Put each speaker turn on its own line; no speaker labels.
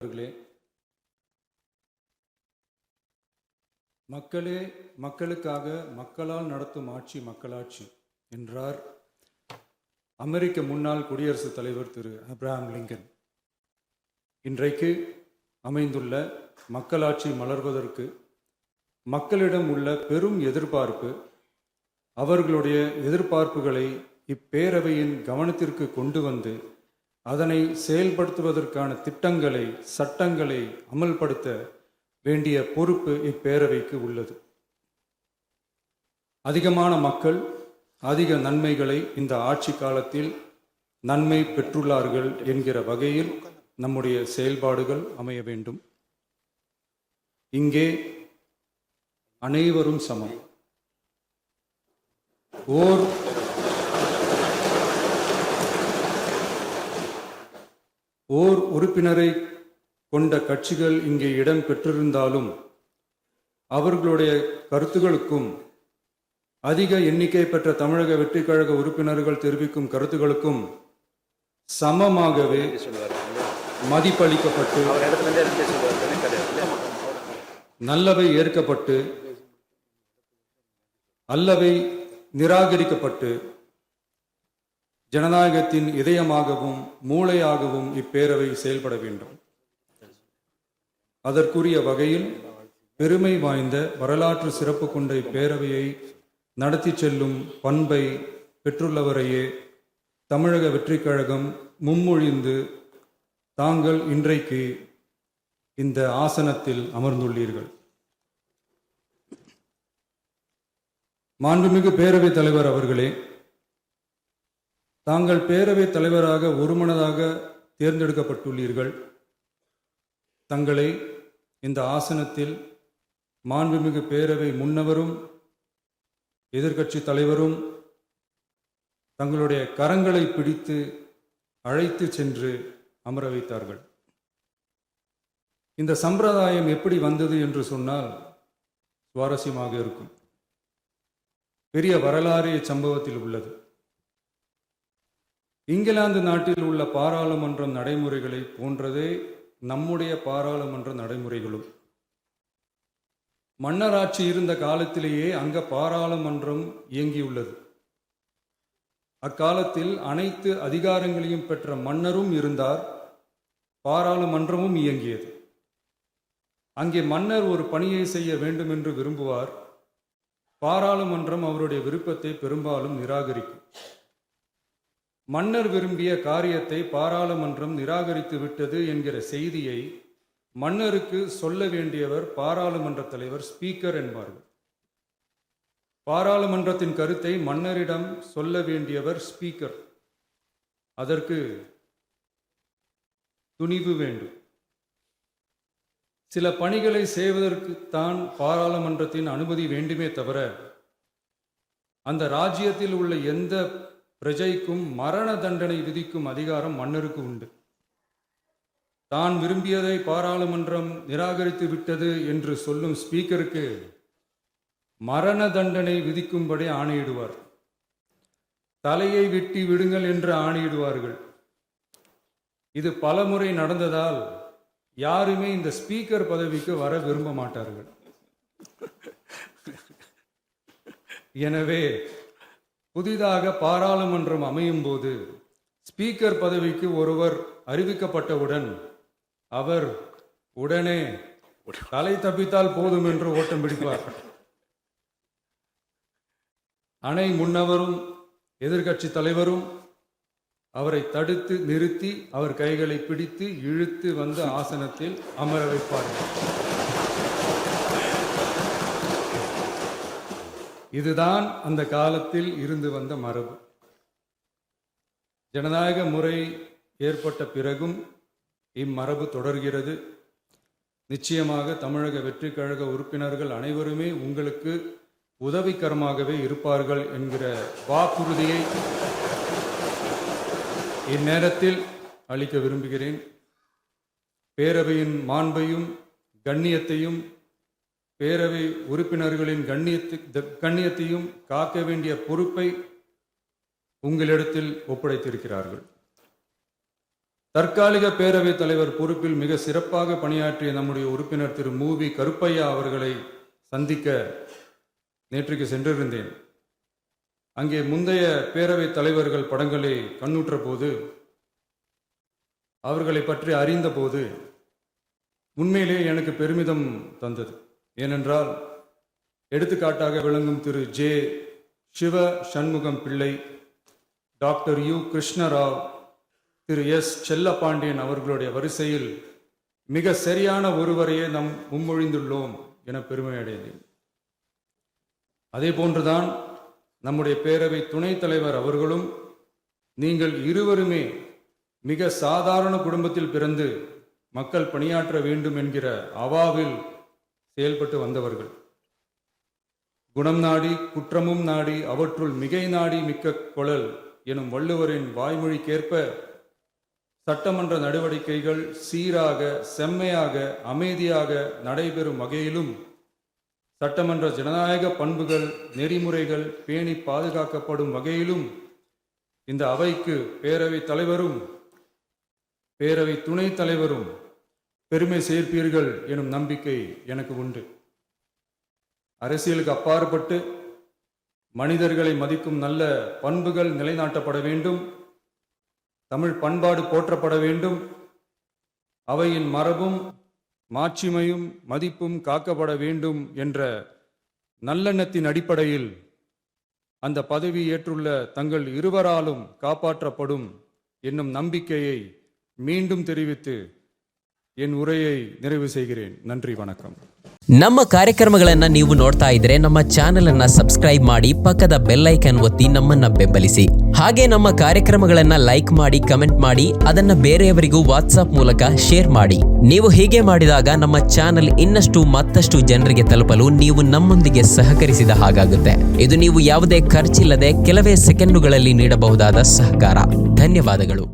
அவர்களே, மக்களே மக்களுக்காக மக்களால் நடத்தும் ஆட்சி மக்களாட்சி என்றார் அமெரிக்க முன்னாள் குடியரசுத் தலைவர் திரு ஆப்ரஹாம் லிங்கன். இன்றைக்கு அமைந்துள்ள மக்களாட்சி மலர்வதற்கு மக்களிடம் உள்ள பெரும் எதிர்பார்ப்பு, அவர்களுடைய எதிர்பார்ப்புகளை இப்பேரவையின் கவனத்திற்கு கொண்டு வந்து அதனை செயல்படுத்துவதற்கான திட்டங்களை, சட்டங்களை அமல்படுத்த வேண்டிய பொறுப்பு இப்பேரவைக்கு உள்ளது. அதிகமான மக்கள் அதிக நன்மைகளை இந்த ஆட்சி காலத்தில் நன்மை பெற்றுள்ளார்கள் என்கிற வகையில் நம்முடைய செயல்பாடுகள் அமைய வேண்டும். இங்கே அனைவரும் சமம். ஓர் உறுப்பினரை கொண்ட கட்சிகள் இங்கே இடம் பெற்றிருந்தாலும் அவர்களுடைய கருத்துகளுக்கும் அதிக எண்ணிக்கை பெற்ற தமிழக வெற்றி கழக உறுப்பினர்கள் தெரிவிக்கும் கருத்துகளுக்கும் சமமாகவே மதிப்பளிக்கப்பட்டு நல்லவை ஏற்கப்பட்டு அல்லவை நிராகரிக்கப்பட்டு ஜனநாயகத்தின் இதயமாகவும் மூளையாகவும் இப்பேரவை செயல்பட வேண்டும். அதற்குரிய வகையில் பெருமை வாய்ந்த வரலாற்று சிறப்பு கொண்ட இப்பேரவையை நடத்தி செல்லும் பண்பை பெற்றுள்ளவரையே தமிழக வெற்றி கழகம் முன்மொழிந்து தாங்கள் இன்றைக்கு இந்த ஆசனத்தில் அமர்ந்துள்ளீர்கள். மாண்புமிகு பேரவைத் தலைவர் அவர்களே, தாங்கள் பேரவைத் தலைவராக ஒருமனதாக தேர்ந்தெடுக்கப்பட்டுள்ளீர்கள். தங்களை இந்த ஆசனத்தில் மாண்புமிகு பேரவை முன்னவரும் எதிர்க்கட்சி தலைவரும் தங்களுடைய கரங்களை பிடித்து அழைத்து சென்று அமர வைத்தார்கள். இந்த சம்பிரதாயம் எப்படி வந்தது என்று சொன்னால் சுவாரஸ்யமாக இருக்கும். பெரிய வரலாறு சம்பவத்தில் உள்ளது. இங்கிலாந்து நாட்டில் உள்ள பாராளுமன்ற நடைமுறைகளை போன்றதே நம்முடைய பாராளுமன்ற நடைமுறைகளும். மன்னராட்சி இருந்த காலத்திலேயே அங்க பாராளுமன்றம் இயங்கியுள்ளது. அக்காலத்தில் அனைத்து அதிகாரங்களையும் பெற்ற மன்னரும் இருந்தார், பாராளுமன்றமும் இயங்கியது. அங்கே மன்னர் ஒரு பணியை செய்ய வேண்டும் என்று விரும்புவார், பாராளுமன்றம் அவருடைய விருப்பத்தை பெரும்பாலும் நிராகரிக்கும். மன்னர் விரும்பிய காரியத்தை பாராளுமன்றம் நிராகரித்து விட்டது என்கிற செய்தியை மன்னருக்கு சொல்ல வேண்டியவர் பாராளுமன்ற தலைவர், ஸ்பீக்கர் என்பார்கள். பாராளுமன்றத்தின் கருத்தை மன்னரிடம் சொல்ல வேண்டியவர் ஸ்பீக்கர். அதற்கு துணிவு வேண்டும். சில பணிகளை செய்வதற்குத்தான் பாராளுமன்றத்தின் அனுமதி வேண்டுமே தவிர அந்த ராஜ்யத்தில் உள்ள எந்த பிரஜைக்கும் மரண தண்டனை விதிக்கும் அதிகாரம் மன்னருக்கு உண்டு. தான் விரும்பியதை பாராளுமன்றம் நிராகரித்து விட்டது என்று சொல்லும் ஸ்பீக்கருக்கு மரண தண்டனை விதிக்கும்படி ஆணையிடுவார். தலையை வெட்டி விடுங்கள் என்று ஆணையிடுவார்கள். இது பலமுறை நடந்ததால் யாருமே இந்த ஸ்பீக்கர் பதவிக்கு வர விரும்ப மாட்டார்கள். எனவே புதிதாக பாராளுமன்றம் அமையும் போது ஸ்பீக்கர் பதவிக்கு ஒருவர் அறிவிக்கப்பட்டவுடன் அவர் உடனே தலை தப்பித்தால் போதும் என்று ஓட்டம் பிடிப்பார். அணை முன்னவரும் எதிர்க்கட்சி தலைவரும் அவரை தடுத்து நிறுத்தி அவர் கைகளை பிடித்து இழுத்து வந்து ஆசனத்தில் அமர வைப்பார்கள். இதுதான் அந்த காலத்தில் இருந்து வந்த மரபு. ஜனநாயக முறை ஏற்பட்ட பிறகும் இம்மரபு தொடர்கிறது. நிச்சயமாக தமிழக வெற்றி கழக உறுப்பினர்கள் அனைவருமே உங்களுக்கு உதவிகரமாகவே இருப்பார்கள் என்கிற வாக்குறுதியை இந்நேரத்தில் அளிக்க விரும்புகிறேன். பேரவையின் மாண்பையும் கண்ணியத்தையும் பேரவை உறுப்பினர்களின் கண்ணியத்தையும் காக்க வேண்டிய பொறுப்பை உங்களிடத்தில் ஒப்படைத்திருக்கிறார்கள். தற்காலிக பேரவைத் தலைவர் பொறுப்பில் மிக சிறப்பாக பணியாற்றிய நம்முடைய உறுப்பினர் திரு மூவி கருப்பையா அவர்களை சந்திக்க நேற்றுக்கு சென்றிருந்தேன். அங்கே முந்தைய பேரவைத் தலைவர்கள் படங்களை கண்ணுற்ற போது, அவர்களை பற்றி அறிந்தபோது உண்மையிலே எனக்கு பெருமிதம் தந்தது. ஏனென்றால் எடுத்துக்காட்டாக விளங்கும் திரு ஜே சிவ சண்முகம் பிள்ளை, டாக்டர் யு கிருஷ்ணராவ், திரு எஸ் செல்லப்பாண்டியன் அவர்களுடைய வரிசையில் மிக சரியான ஒருவரையே நாம் முன்மொழிந்துள்ளோம் என பெருமை அடைந்தேன். அதே போன்றுதான் நம்முடைய பேரவை துணைத் தலைவர் அவர்களும் நீங்கள் இருவருமே மிக சாதாரண குடும்பத்தில் பிறந்து மக்கள் பணியாற்ற வேண்டும் என்கிற அவாவில் செயல்பட்டு வந்தவர்கள். குணம் நாடி குற்றமும் நாடி அவற்றுள் மிகை நாடி மிக்க கொளல் எனும் வள்ளுவரின் வாய்மொழிக்கேற்ப சட்டமன்ற நடவடிக்கைகள் சீராக, செம்மையாக, அமைதியாக நடைபெறும் வகையிலும் சட்டமன்ற ஜனநாயக பண்புகள், நெறிமுறைகள் பேணி பாதுகாக்கப்படும் வகையிலும் இந்த அவைக்கு பேரவைத் தலைவரும் பேரவை துணைத் தலைவரும் பெருமை சேர்ப்பீர்கள் எனும் நம்பிக்கை எனக்கு உண்டு. அரசியலுக்கு அப்பாற்பட்டு மனிதர்களை மதிக்கும் நல்ல பண்புகள் நிலைநாட்டப்பட வேண்டும். தமிழ் பண்பாடு போற்றப்பட வேண்டும். அவையின் மரபும் மாட்சிமையும் மதிப்பும் காக்கப்பட வேண்டும் என்ற நல்லெண்ணத்தின் அடிப்படையில் அந்த பதவி ஏற்றுள்ள தங்கள் இருவராலும் காப்பாற்றப்படும் என்னும் நம்பிக்கையை மீண்டும் தெரிவித்து என் ಉರೆயை நிறைவு செய்கிறேன். ನನ್ರಿ ವಣಕಂ.
ನಮ್ಮ ಕಾರ್ಯಕ್ರಮಗಳನ್ನು ನೀವು ನೋಡ್ತಾ ಇದ್ರೆ ನಮ್ಮ ಚಾನೆಲ್ ಅನ್ನ ಸಬ್ಸ್ಕ್ರೈಬ್ ಮಾಡಿ, ಪಕ್ಕದ ಬೆಲ್ ಐಕಾನ್ ಒತ್ತಿ ನಮ್ಮನ್ನ ಬೆಂಬಲಿಸಿ. ಹಾಗೆ ನಮ್ಮ ಕಾರ್ಯಕ್ರಮಗಳನ್ನ ಲೈಕ್ ಮಾಡಿ, ಕಮೆಂಟ್ ಮಾಡಿ, ಅದನ್ನ ಬೇರೆಯವರಿಗೂ ವಾಟ್ಸ್ಆಪ್ ಮೂಲಕ ಶೇರ್ ಮಾಡಿ. ನೀವು ಹೀಗೆ ಮಾಡಿದಾಗ ನಮ್ಮ ಚಾನೆಲ್ ಇನ್ನಷ್ಟು ಮತ್ತಷ್ಟು ಜನರಿಗೆ ತಲುಪಲು ನೀವು ನಮ್ಮೊಂದಿಗೆ ಸಹಕರಿಸಿದ ಹಾಗಾಗುತ್ತೆ. ಇದು ನೀವು ಯಾವುದೇ ಖರ್ಚಿಲ್ಲದೆ ಕೆಲವೇ ಸೆಕೆಂಡುಗಳಲ್ಲಿ ನೀಡಬಹುದಾದ ಸಹಕಾರ. ಧನ್ಯವಾದಗಳು.